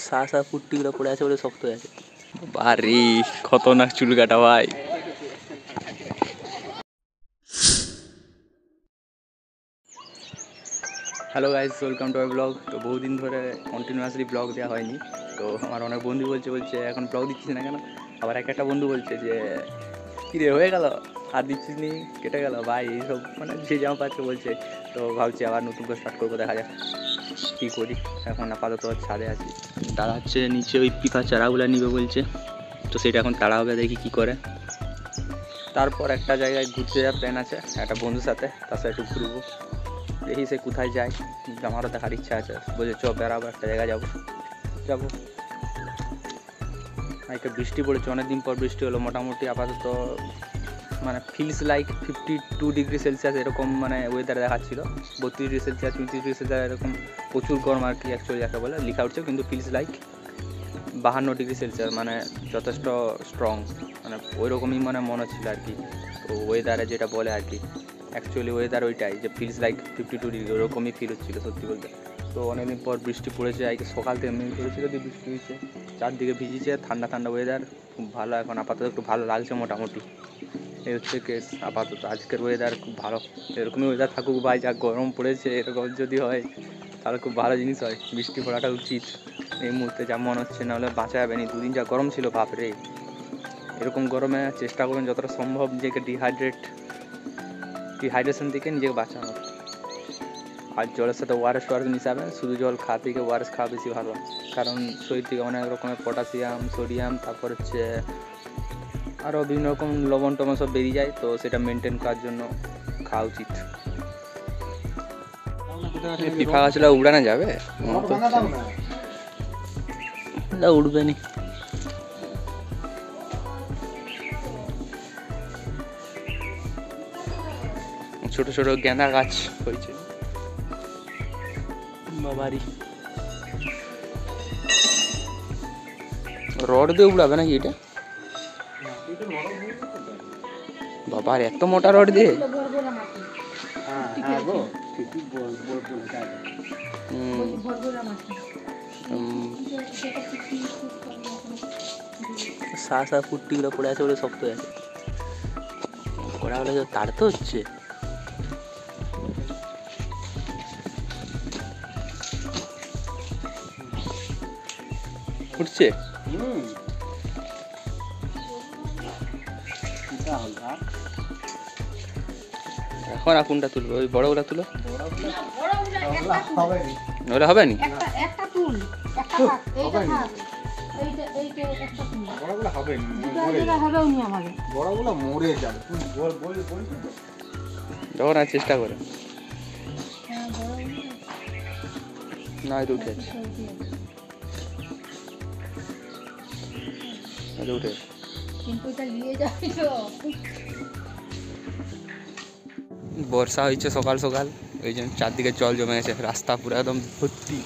সা পুট্টিগুলো পড়ে আছে বলে শক্ত হয়ে আছে। বারে খতরনাক চুল কাটা ভাই। Hello guys, welcome to my blog. তো বহুদিন ধরে কন্টিনিউয়াসলি ব্লগ দেওয়া হয়নি। তো আমার অনেক বন্ধু বলছে এখন ব্লগ দিচ্ছিস না কেন। আবার একটা বন্ধু বলছে যে কিরে হয়ে গেল আর দিচ্ছিস নি, কেটে গেল ভাই। এইসব মানে যে যেমন পাচ্ছে বলছে। তো ভাবছি আবার নতুন করে স্টার্ট করবো, দেখা যাক কী করি। এখন আপাতত ছাদে আছি। তারা হচ্ছে নিচে ওই পিপা চারাগুলো নিবে বলছে, তো সেটা এখন তাড়া হবে, দেখি কী করে। তারপর একটা জায়গায় ঘুরতে যাওয়ার প্ল্যান আছে একটা বন্ধুর সাথে, তার সাথে একটু ঘুরবো। দেখি সে কোথায় যায়, আমারও দেখার ইচ্ছা আছে। বলছে চ বেড়াবো, একটা জায়গায় যাবো। একটা বৃষ্টি পড়েছে, অনেকদিন পর বৃষ্টি হলো। মোটামুটি আপাতত মানে ফিলস লাইক 52 ডিগ্রি সেলসিয়াস এরকম মানে ওয়েদার দেখাচ্ছিল। 32 ডিগ্রি সেলসিয়াস 33 ডিগ্রি সেলসিয়াস এরকম প্রচুর গরম আর কি। অ্যাকচুয়ালি যাকে বলে লেখা উঠছে, কিন্তু ফিলস লাইক 52 ডিগ্রি সেলসিয়াস, মানে যথেষ্ট স্ট্রং, মানে ওই রকমই মানে মনে হচ্ছিল আর কি। তো ওয়েদারে যেটা বলে আর কি, অ্যাকচুয়ালি ওয়েদার ওইটাই যে ফিলস লাইক 52 ডিগ্রি, ওরকমই ফিল হচ্ছিলো সত্যি বলতে। তো অনেকদিন পর বৃষ্টি পড়েছে, আজকে সকাল থেকে মেঘ করেছিল, দিয়ে বৃষ্টি হয়েছে, চারদিকে ভিজেছে, ঠান্ডা ঠান্ডা ওয়েদার, খুব ভালো। এখন আপাতত একটু ভালো লাগছে মোটামুটি। এই হচ্ছে কেস আপাতত আজকের ওয়েদার খুব ভালো। এরকমই ওয়েদার থাকুক ভাই, যা গরম পড়েছে এরকম যদি হয় তাহলে খুব ভালো জিনিস হয়। বৃষ্টি পড়াটা উচিত এই মুহূর্তে, যা মনে হচ্ছে, নাহলে বাঁচা যাবে না। দুদিন যা গরম ছিল বাপরে, এরকম গরমে চেষ্টা করবেন যতটা সম্ভব নিজেকে ডিহাইড্রেশন থেকে নিজেকে বাঁচানোর। আর জলের সাথে ওআরএস মিশাবেন, শুধু জল খাওয়া থেকে ওআরএস খাওয়া বেশি ভালো, কারণ শরীর থেকে অনেক রকমের পটাশিয়াম, সোডিয়াম, তারপর হচ্ছে আরও বিভিন্ন রকম লবণ টবণ সব বেরিয়ে যায়। তো সেটা মেনটেন করার জন্য খাওয়া উচিত। পিফা গাছটা উড়ানো যাবে, উঠবে নি। ছোট ছোট গেঁদা গাছ হয়েছে বাবারি। রড দিয়ে উড়াবে নাকি এটা? বাবার এত মোটা রড দিয়ে? সা পুট্টিগুলো পড়ে আছে বলে শক্ত হয়ে আছে। পড়া হলে তাড়তে হচ্ছে। উঠছে এখন কোনটা তুলবো? ওই বড়গুলা তুলো। ওটা হবে নি? যখন আর চেষ্টা করে না, এটা উঠে আছে, উঠে বর্ষা হয়েছে সকাল সকাল, ওই জন্য চারদিকে জল জমে গেছে, রাস্তা পুরো একদম ভর্তি।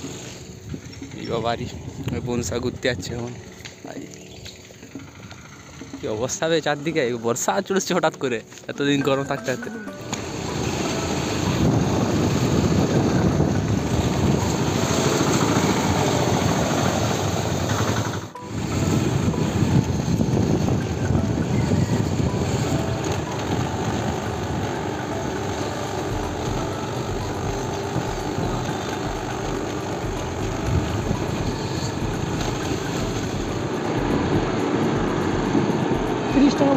এই বাবারই বনসা ঘুরতে যাচ্ছে এখন। কি অবস্থা হবে চারদিকে, বর্ষা চলেছে হঠাৎ করে, এতদিন গরম থাকতে থাকতে।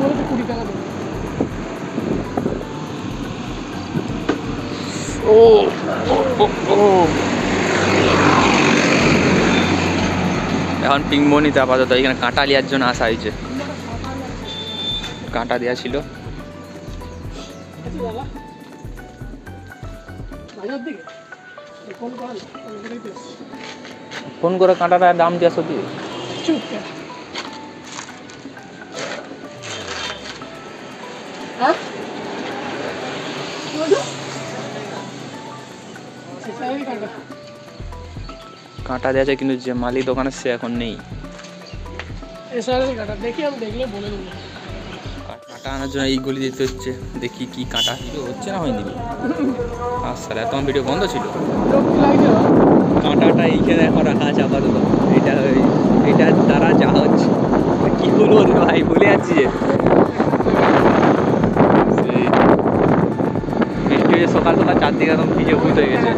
বলে তো 20 টাকা দেবে। এখন পিংবনিতে আপাতত এখানে কাঁটা নেওয়ার জন্য আসা হয়েছে। কাঁটা দেওয়া ছিল। ফোন করে কাঁটাটা দাম দেওয়া সত্যি। কাঁটা দেওয়া আছে, কিন্তু যে মালিক দোকানে সে এখন নেই। কাঁটা আনার জন্য এই গলি দিতে হচ্ছে, দেখি কি কাঁটা হচ্ছে না হয়নি। আচ্ছা, তোমার ভিডিও বন্ধ ছিল, কাঁটা কাঁটাটা এইখানে এখন রাখা আছে আপাতত। এটা দ্বারা জাহাজ কি বলবো রে ভাই, ভুলে যাচ্ছি যে বৃষ্টি হয়েছে সকাল সকাল, চারদিকে একদম ভিজে ভূত হয়ে গেছে।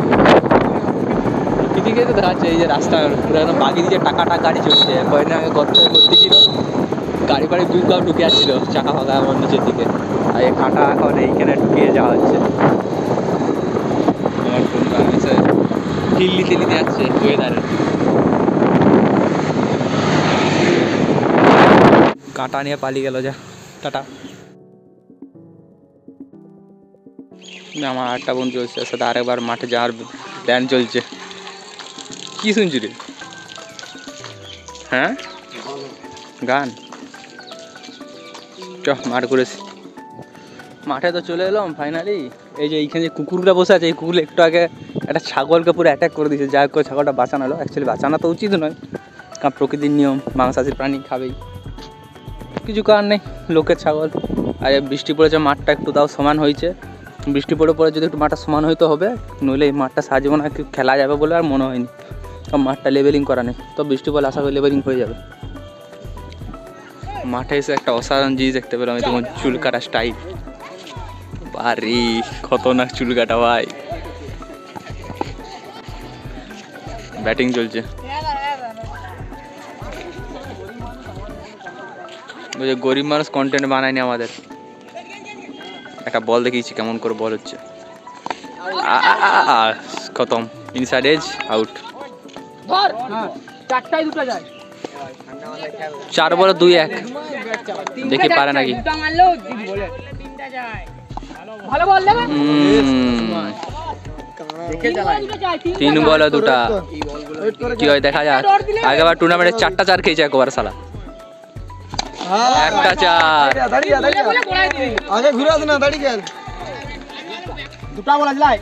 এদিকে তো দেখাচ্ছে এই যে রাস্তা পুরো একদম বাকি দিকে টাকা গাড়ি চলছে। কয়েকদিন আগে গর্তে ভর্তি ছিল, গাড়ি ফাড়ি দুধটাও ঢুকে যাচ্ছিল চাকা ফাঁকা আমার নিচের দিকে। আর এই কাঁটা এখন এইখানে ঢুকিয়ে যাওয়া হচ্ছে। আমার ফোনটা এসে দিল্লি দিল্লি যাচ্ছে ওয়েদারে। কাঁটা নিয়ে পালিয়ে গেল, যা টাটা। আমার আরেকটা বোন চলছে, সাথে আরেকবার মাঠে যাওয়ার প্ল্যান চলছে। কি শুনছি রে? হ্যাঁ, গান চ মাঠ করেছি। মাঠে তো চলে এলাম ফাইনালি। এই যে এইখানে যে কুকুরটা বসে আছে, এই কুকুর একটু আগে একটা ছাগলকে পুরো অ্যাটাক করে দিয়েছে। যাই হোক ছাগলটা বাঁচানো হলো। অ্যাকচুয়ালি বাঁচানো তো উচিত নয়, কারণ প্রকৃতির নিয়ম, মাংসাশী প্রাণী খাবেই, কিছু কারণ নেই। লোকের ছাগল। আর বৃষ্টি পড়েছে, মাঠটা একটু তাও সমান হয়েছে। বৃষ্টি পড়ে যদি একটু মাঠটা সমান হইতে হবে, নইলে এই মাঠটা সাজবো না, খেলা যাবে বলে আর মনে হয়নি। কারণ মাঠটা লেভেলিং করা নেই, তো বৃষ্টি পড়লে আশা করি লেভেলিং হয়ে যাবে। মাঠে এসে একটা অসাধারণ জিনিস দেখতে পেলাম, এই তোমার চুল কাটা স্টাইল। বাড়ি খতরনাক চুল কাটা ভাই। ব্যাটিং চলছে। গরিব মানুষ কন্টেন্ট বানায়নি আমাদের। একটা বল দেখিয়েছি কেমন করে বল হচ্ছে, খতম। Inside edge out. 4 বলে 2-1। দেখি পারে নাকি। 3 বলে 2টা। কি হয় দেখা যাক। আগেবার টুর্নামেন্টে 4টা 4 খেয়েছে একবার শালা। একটা 4। আগে ঘুরে আস না, দাঁড়িয়ে গেল। 2টা বল আসলাই,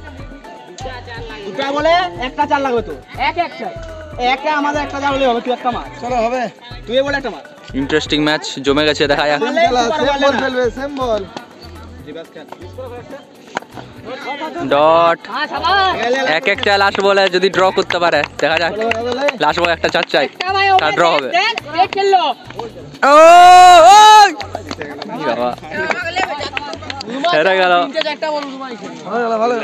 2টা বলে একটা 4 লাগবে তো। একে আমাদের একটা 4 হলে হবে, তুই একটা মার। চলো হবে, তুই বলে একটা মার। ইন্টারেস্টিং ম্যাচ জমে গেছে, দেখা যাক। সেম বল ফেলবে, সেম বল। ডট 1-1 লাস্ট বলে যদি ড্র করতে পারে দেখা যাক। লাস্ট বল একটা 4 চাই, তার ড্র হবে। ও বাবা হেরে গেল। ভালো ভালো।